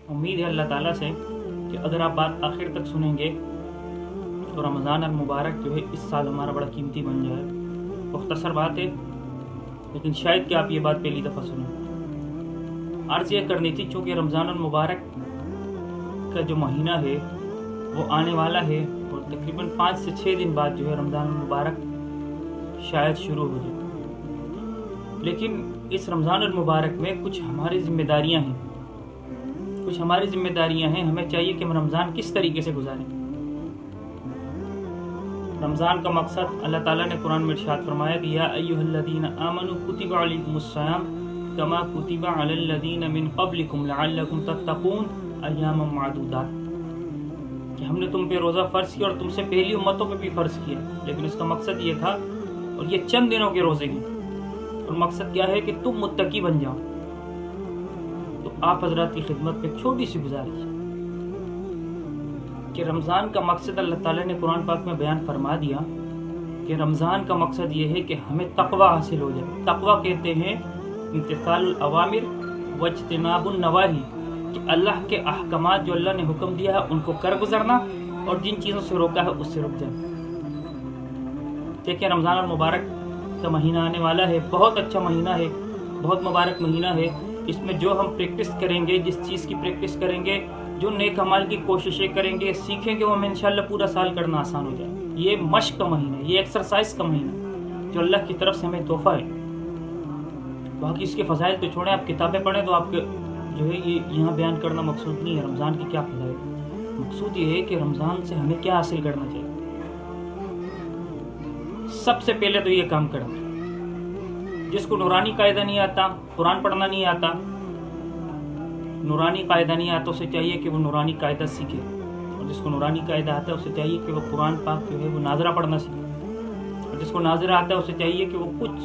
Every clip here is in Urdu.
امید ہے اللہ تعالیٰ سے کہ اگر آپ بات آخر تک سنیں گے تو رمضان المبارک جو ہے اس سال ہمارا بڑا قیمتی بن جائے. مختصر بات ہے لیکن شاید کہ آپ یہ بات پہلی دفعہ سنیں. عرض یہ کرنی تھی چونکہ رمضان المبارک کا جو مہینہ ہے وہ آنے والا ہے اور تقریباً 5 سے 6 دن بعد جو ہے رمضان المبارک شاید شروع ہو جائے. لیکن اس رمضان المبارک میں کچھ ہماری ذمہ داریاں ہیں. ہمیں چاہیے کہ ہم رمضان کس طریقے سے گزاریں. رمضان کا مقصد اللہ تعالیٰ نے قرآن میں ارشاد فرمایا کہ یا ایھا الذین آمنوا کتب علیکم الصیام کما کتب علی الذین من قبلکم لعلکم تتقون ایاما معدودات، کہ ہم نے تم پہ روزہ فرض کیا اور تم سے پہلی امتوں پہ بھی فرض کیا، لیکن اس کا مقصد یہ تھا اور یہ چند دنوں کے روزے ہیں اور مقصد کیا ہے کہ تم متقی بن جاؤ. تو آپ حضرات کی خدمت پہ چھوٹی سی گزارش کہ رمضان کا مقصد اللہ تعالیٰ نے قرآن پاک میں بیان فرما دیا کہ رمضان کا مقصد یہ ہے کہ ہمیں تقوی حاصل ہو جائے. تقوی کہتے ہیں امتثال الاوامر واجتناب النواہی، کہ اللہ کے احکامات جو اللہ نے حکم دیا ہے ان کو کر گزرنا اور جن چیزوں سے روکا ہے اس سے رک جانا. دیکھیں رمضان المبارک کا مہینہ آنے والا ہے، بہت اچھا مہینہ ہے، بہت مبارک مہینہ ہے. اس میں جو ہم پریکٹس کریں گے، جس چیز کی پریکٹس کریں گے، جو نیک اعمال کی کوششیں کریں گے، سیکھیں گے، وہ ہمیں انشاءاللہ پورا سال کرنا آسان ہو جائے. یہ مشق کا مہینہ ہے، یہ ایکسرسائز کا مہینہ ہے جو اللہ کی طرف سے ہمیں تحفہ ہے. باقی اس کے فضائل تو چھوڑیں، آپ کتابیں پڑھیں تو آپ کے جو ہے یہ یہاں بیان کرنا مقصود نہیں ہے رمضان کی کیا فضائل. مقصود یہ ہے کہ رمضان سے ہمیں کیا حاصل کرنا چاہیے. سب سے پہلے تو یہ کام کرنا، جس کو نورانی قاعدہ نہیں آتا، قرآن پڑھنا نہیں آتا، نورانی قاعدہ نہیں آتا، اسے چاہیے کہ وہ نورانی قاعدہ سیکھے. اور جس کو نورانی قاعدہ آتا ہے اسے چاہیے کہ وہ قرآن پاک جو ہے وہ ناظرہ پڑھنا سیکھے. اور جس کو ناظرہ آتا ہے اسے چاہیے کہ وہ کچھ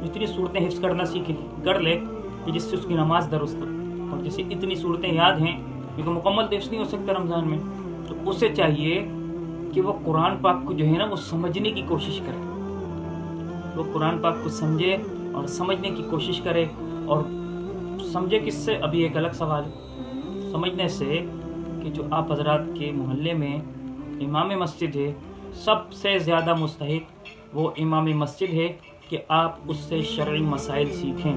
اتنی صورتیں حفظ کرنا سیکھے کر لے کہ جس سے اس کی نماز درست ہو. اور جسے اتنی صورتیں یاد ہیں کیونکہ مکمل تو حفظ نہیں ہو سکتا رمضان میں، تو اسے چاہیے کہ وہ قرآن پاک کو جو ہے نا وہ سمجھنے کی کوشش کرے. وہ قرآن پاک کو سمجھے اور سمجھنے کی کوشش کرے. اور سمجھے کس سے؟ ابھی ایک الگ سوال ہے. سمجھنے سے کہ جو آپ حضرات کے محلے میں امام مسجد ہے، سب سے زیادہ مستحق وہ امام مسجد ہے کہ آپ اس سے شرعی مسائل سیکھیں.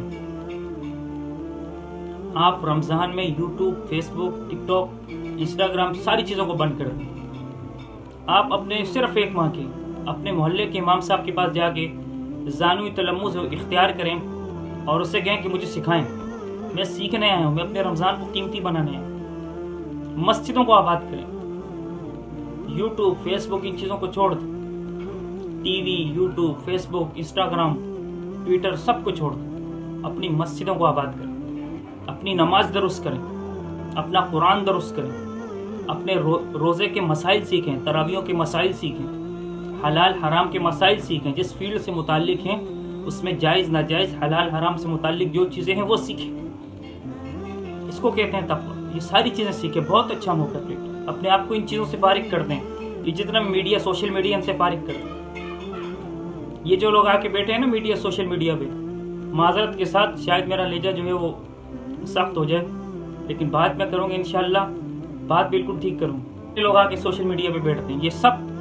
آپ رمضان میں یوٹیوب، فیس بک، ٹک ٹاک، انسٹاگرام ساری چیزوں کو بند کر دیں. آپ اپنے صرف ایک ماہ کے اپنے محلے کے امام صاحب کے پاس جا کے ذانوی تلمذ اختیار کریں اور اسے کہیں کہ مجھے سکھائیں، میں سیکھنے آیا ہوں، میں اپنے رمضان کو قیمتی بنانے آیا ہوں. مسجدوں کو آباد کریں. یوٹیوب، فیس بک ان چیزوں کو چھوڑ دیں. ٹی وی، یوٹیوب، فیس بک، انسٹاگرام، ٹویٹر سب کو چھوڑ دیں. اپنی مسجدوں کو آباد کریں، اپنی نماز درست کریں، اپنا قرآن درست کریں، اپنے روزے کے مسائل سیکھیں، تراویحوں کے مسائل سیکھیں، حلال حرام کے مسائل سیکھیں. جس فیلڈ سے متعلق ہیں اس میں جائز ناجائز، حلال حرام سے متعلق جو چیزیں ہیں وہ سیکھیں. اس کو کہتے ہیں تقویٰ. یہ ساری چیزیں سیکھیں. بہت اچھا موقع ہے. اپنے آپ کو ان چیزوں سے فارغ کر دیں. یہ جتنا میڈیا، سوشل میڈیا، ان سے فارغ کر دیں. یہ جو لوگ آ کے بیٹھے ہیں نا میڈیا، سوشل میڈیا پہ، معذرت کے ساتھ شاید میرا لہجہ جو ہے وہ سخت ہو جائے، لیکن بات میں کروں گا انشاءاللہ، بات بالکل ٹھیک کروں. یہ لوگ آ کے سوشل میڈیا پہ بیٹھتے ہیں،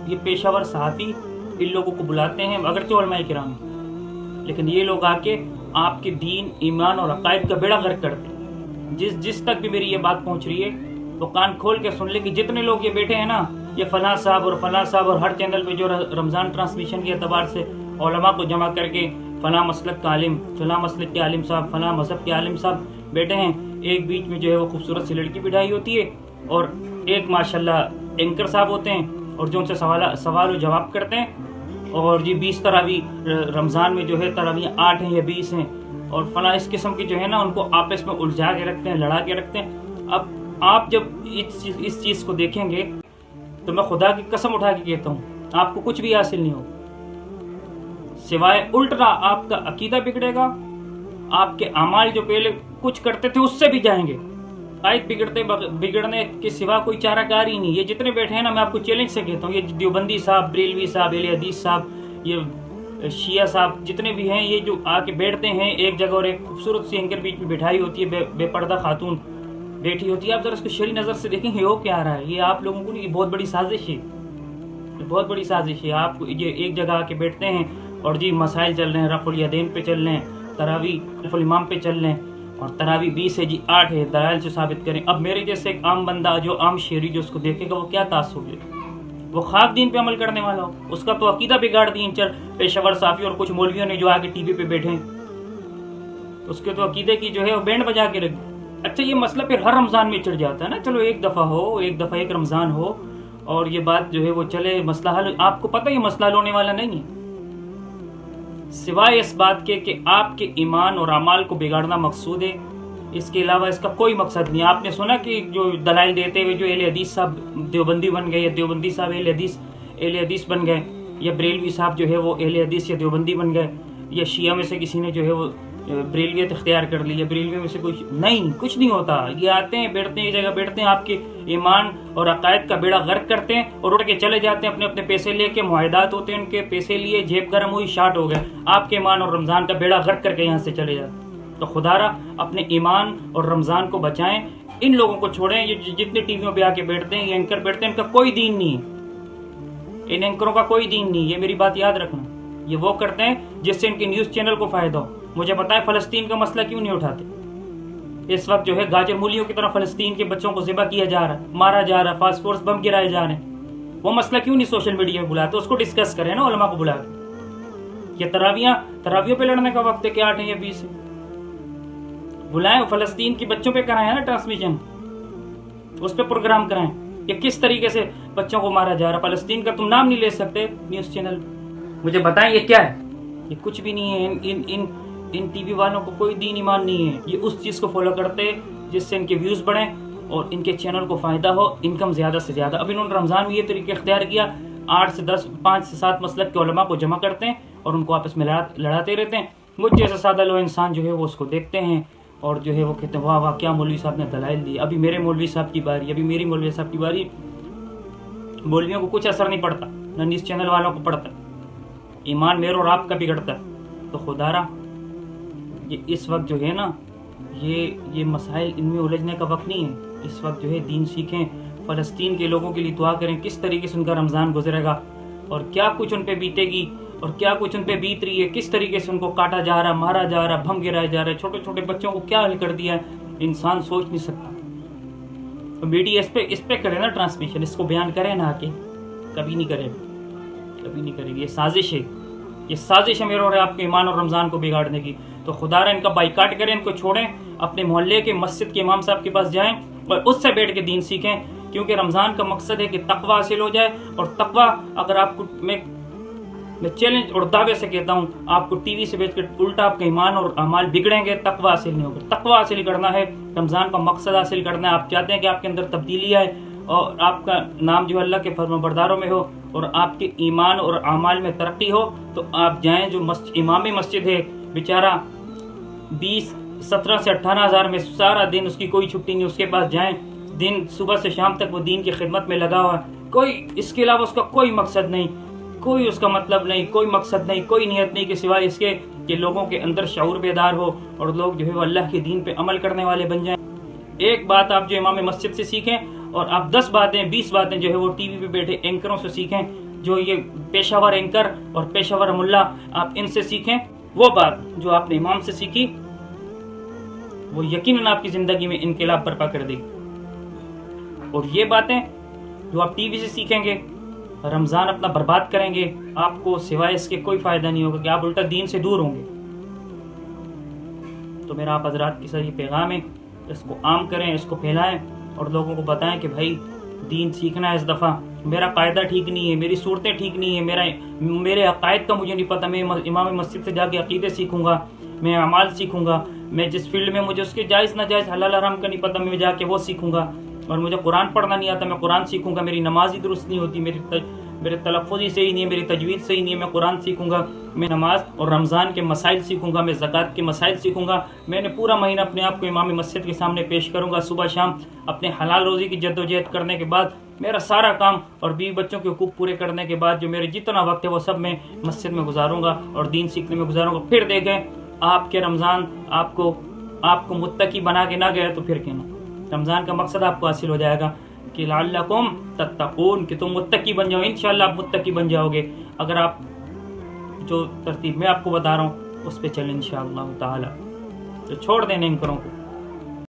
یہ پیشہ ور صحافی ان لوگوں کو بلاتے ہیں، اگرچہ علماء کرام، لیکن یہ لوگ آ کے آپ کے دین، ایمان اور عقائد کا بیڑا غرق کرتے ہیں. جس تک بھی میری یہ بات پہنچ رہی ہے وہ کان کھول کے سن لے کہ جتنے لوگ یہ بیٹھے ہیں نا، یہ فلاں صاحب اور فلاں صاحب اور ہر چینل پہ جو رمضان ٹرانسمیشن کے اعتبار سے علماء کو جمع کر کے فلاں مسلک کا عالم، فلاں مسلک کے عالم صاحب، فلاں مذہب کے عالم صاحب بیٹھے ہیں. ایک بیچ میں جو ہے وہ خوبصورت سی لڑکی بٹھائی ہوتی ہے اور ایک ماشاءاللہ اینکر صاحب ہوتے ہیں اور جو ان سے سوال و جواب کرتے ہیں. اور یہ 20 تراویح رمضان میں جو ہے تراویح 8 ہیں یا 20 ہیں اور فلاں اس قسم کی جو ہے نا ان کو آپس میں الجھا کے رکھتے ہیں، لڑا کے رکھتے ہیں. اب آپ جب اس چیز کو دیکھیں گے تو میں خدا کی قسم اٹھا کے کہتا ہوں آپ کو کچھ بھی حاصل نہیں ہوگا، سوائے الٹا آپ کا عقیدہ بگڑے گا. آپ کے اعمال جو پہلے کچھ کرتے تھے اس سے بھی جائیں گے. بگڑنے کے سوا کوئی چارہ کار ہی نہیں. یہ جتنے بیٹھے ہیں نا، میں آپ کو چیلنج سے کہتا ہوں، یہ دیوبندی صاحب، بریلوی صاحب، اہل حدیث صاحب، یہ شیعہ صاحب جتنے بھی ہیں، یہ جو آ کے بیٹھتے ہیں ایک جگہ اور ایک خوبصورت سی اینکر بیچ میں بٹھائی ہوتی ہے، بے پردہ خاتون بیٹھی ہوتی ہے، آپ ذرا اس کو شرعی نظر سے دیکھیں یہ ہو کیا رہا ہے. یہ آپ لوگوں کو نہیں، یہ بہت بڑی سازش ہے، یہ بہت بڑی سازش ہے. آپ کو یہ ایک جگہ آ کے بیٹھتے ہیں اور جی مسائل چل رہے ہیں، رفع الیدین پہ چل رہے ہیں، تراویح خلف الامام پہ چل رہے ہیں، اور تراویح 20 ہے جی 8 ہے، دلائل سے ثابت کریں. اب میرے جیسے ایک عام بندہ جو عام شہری جو اس کو دیکھے گا وہ کیا تاثر لے؟ وہ خاک دین پہ عمل کرنے والا ہو، اس کا تو عقیدہ بگاڑ دی ان چر پیشہ ور صافی اور کچھ مولویوں نے جو آگے ٹی وی پہ بیٹھے ہیں، اس کے تو عقیدے کی جو ہے وہ بینڈ بجا کے رکھ دی. اچھا یہ مسئلہ پھر ہر رمضان میں چڑھ جاتا ہے نا. چلو ایک دفعہ ہو، ایک دفعہ ایک رمضان ہو اور یہ بات جو ہے وہ چلے، مسئلہ حل. آپ کو پتہ یہ مسئلہ حل ہونے والا نہیں ہے، سوائے اس بات کے کہ آپ کے ایمان اور اعمال کو بگاڑنا مقصود ہے. اس کے علاوہ اس کا کوئی مقصد نہیں. آپ نے سنا کہ جو دلائل دیتے ہوئے جو اہل حدیث صاحب دیوبندی بن گئے، یا دیوبندی صاحب اہل حدیث بن گئے، یا بریلوی صاحب جو ہے وہ اہل حدیث یا دیوبندی بن گئے، یا شیعہ میں سے کسی نے جو ہے وہ بریلویت اختیار کر لی، یا بریلوی میں سے کچھ نہیں ہوتا. یہ آتے ہیں، بیٹھتے ہیں، ایک جگہ بیٹھتے ہیں، آپ کے ایمان اور عقائد کا بیڑا غرق کرتے ہیں اور اڑ کے چلے جاتے ہیں. اپنے اپنے پیسے لے کے معاہدات ہوتے ہیں، ان کے پیسے لیے، جیب گرم ہوئی، شارٹ ہو گئے، آپ کے ایمان اور رمضان کا بیڑا غرق کر کے یہاں سے چلے جاتے ہیں. تو خدا را اپنے ایمان اور رمضان کو بچائیں. ان لوگوں کو چھوڑیں، یہ جتنے ٹی ویوں پہ آ کے بیٹھتے ہیں، یہ اینکر بیٹھتے ہیں، ان کا کوئی دین نہیں ہے، ان اینکروں کا کوئی دین نہیں. یہ میری بات یاد رکھنا. یہ وہ کرتے ہیں جس سے ان کے نیوز چینل کو فائدہ ہو. مجھے بتائیں فلسطین کا مسئلہ کیوں نہیں اٹھاتے؟ اس وقت جو ہے گاجر مولیوں کی طرح فلسطین کے بچوں کو ذبح کیا جا رہا ہے، مارا جا رہا ہے، فاسفورس بم گرائے جا رہے ہیں. وہ مسئلہ کیوں نہیں سوشل میڈیا میں بلاتے؟ اس کو ڈسکس کریں نا علماء کو بلا کے. یہ تراویوں پہ لڑنے کا وقت ہے کہ 8 ہے یا 20 ہے؟ بلائیں، فلسطین کے بچوں پہ کرائیں نا ٹرانسمیشن، اس پہ پروگرام کرائیں کہ کس طریقے سے بچوں کو مارا جا رہا ہے. فلسطین کا تم نام نہیں لے سکتے نیوز چینل. مجھے بتائیں یہ کیا ہے؟ یہ کچھ بھی نہیں ہے. ان ٹی وی والوں کو کوئی دین ایمان نہیں ہے. یہ اس چیز کو فالو کرتے جس سے ان کے ویوز بڑھیں اور ان کے چینل کو فائدہ ہو، انکم زیادہ سے زیادہ. اب انہوں نے رمضان میں یہ طریقہ اختیار کیا، 8 سے 10، 5 سے 7 مسلک کے علماء کو جمع کرتے ہیں اور ان کو آپس میں لڑاتے رہتے ہیں. مجھ جیسا سادہ لو انسان جو ہے وہ اس کو دیکھتے ہیں اور جو ہے وہ کہتے ہیں واہ واہ کیا مولوی صاحب نے دلائل دی. ابھی میرے مولوی صاحب کی باری، ابھی میری مولوی صاحب کی باری. مولویوں کو کچھ اثر نہیں پڑتا، نہ نیوز چینل والوں کو پڑتا. ایمان میرے اور آپ کا بگڑتا ہے. تو خدا را یہ اس وقت جو ہے نا یہ مسائل ان میں الجھنے کا وقت نہیں ہے. اس وقت جو ہے دین سیکھیں. فلسطین کے لوگوں کے لیے دعا کریں کس طریقے سے ان کا رمضان گزرے گا اور کیا کچھ ان پہ بیتے گی اور کیا کچھ ان پہ بیت رہی ہے، کس طریقے سے ان کو کاٹا جا رہا، مارا جا رہا، بم گرایا جا رہا ہے. چھوٹے چھوٹے بچوں کو کیا حل کر دیا ہے انسان سوچ نہیں سکتا. تو میڈیا اس پہ کرے نا ٹرانسمیشن، اس کو بیان کرے نا آ کے. کبھی نہیں کرے گی. یہ سازش ہے، یہ سازش ہے میرے اور آپ کے ایمان اور رمضان کو بگاڑنے کی. تو خدا را ان کا بائیکاٹ کریں، ان کو چھوڑیں، اپنے محلے کے مسجد کے امام صاحب کے پاس جائیں اور اس سے بیٹھ کے دین سیکھیں. کیونکہ رمضان کا مقصد ہے کہ تقوی حاصل ہو جائے. اور تقوی اگر آپ کو میں چیلنج اور دعوے سے کہتا ہوں، آپ کو ٹی وی سے بیٹھ کر الٹا آپ کا ایمان اور اعمال بگڑیں گے، تقوی حاصل نہیں ہوگا. تقوی حاصل کرنا ہے، رمضان کا مقصد حاصل کرنا ہے. آپ چاہتے ہیں کہ آپ کے اندر تبدیلی آئے اور آپ کا نام جو اللہ کے فرمانبرداروں میں ہو اور آپ کے ایمان اور اعمال میں ترقی ہو، تو آپ جائیں. جو امام مسجد ہے بیچارہ 17 سے 18 ہزار میں سارا دن اس کی کوئی چھٹی نہیں، اس کے پاس جائیں. دن صبح سے شام تک وہ دین کی خدمت میں لگا ہوا ہے. کوئی اس کے علاوہ اس کا کوئی مقصد نہیں، کوئی اس کا مطلب نہیں، کوئی مقصد نہیں، کوئی نیت نہیں کہ سوائے اس کے کہ لوگوں کے اندر شعور بیدار ہو اور لوگ جو ہے وہ اللہ کے دین پہ عمل کرنے والے بن جائیں. ایک بات آپ جو امام مسجد سے سیکھیں اور آپ 10 باتیں 20 باتیں جو ہے وہ ٹی وی پہ بیٹھے اینکروں سے سیکھیں. جو یہ پیشہ ور اینکر اور پیشہ ور ملا آپ ان سے سیکھیں. وہ بات جو آپ نے امام سے سیکھی وہ یقیناً آپ کی زندگی میں انقلاب برپا کر دے گی. اور یہ باتیں جو آپ ٹی وی سے سیکھیں گے، رمضان اپنا برباد کریں گے، آپ کو سوائے اس کے کوئی فائدہ نہیں ہوگا کہ آپ الٹا دین سے دور ہوں گے. تو میرا آپ حضرات کے ساتھ یہ پیغام ہے، اس کو عام کریں، اس کو پھیلائیں اور لوگوں کو بتائیں کہ بھائی دین سیکھنا ہے. اس دفعہ میرا قاعدہ ٹھیک نہیں ہے، میری صورتیں ٹھیک نہیں ہیں، میرے عقائد کا مجھے نہیں پتہ. میں امام مسجد سے جا کے عقیدے سیکھوں گا، میں اعمال سیکھوں گا. میں جس فیلڈ میں مجھے اس کے جائز ناجائز حلال حرام کا نہیں پتہ، میں جا کے وہ سیکھوں گا. اور مجھے قرآن پڑھنا نہیں آتا، میں قرآن سیکھوں گا. میری نماز ہی درست نہیں ہوتی، میرے تلفظ ہی صحیح نہیں ہے، میری تجوید صحیح نہیں ہے، میں قرآن سیکھوں گا. میں نماز اور رمضان کے مسائل سیکھوں گا، میں زکوٰۃ کے مسائل سیکھوں گا. میں نے پورا مہینہ اپنے آپ کو امام مسجد کے سامنے پیش کروں گا. صبح شام اپنے حلال روزی کی جدوجہد کرنے کے بعد میرا سارا کام اور بیوی بچوں کے حقوق پورے کرنے کے بعد جو میرے جتنا وقت ہے وہ سب میں مسجد میں گزاروں گا اور دین سیکھنے میں گزاروں گا. پھر دیکھیں آپ کے رمضان آپ کو متقی بنا کے نہ گئے تو پھر کہنا رمضان کا مقصد آپ کو حاصل ہو جائے گا کہ لعلکم تتقون، کہ تم متقی بن جاؤ. انشاءاللہ آپ متقی بن جاؤ گے اگر آپ جو ترتیب میں آپ کو بتا رہا ہوں اس پہ چلیں انشاءاللہ تعالی. تو چھوڑ دیں نیکنگوں کو.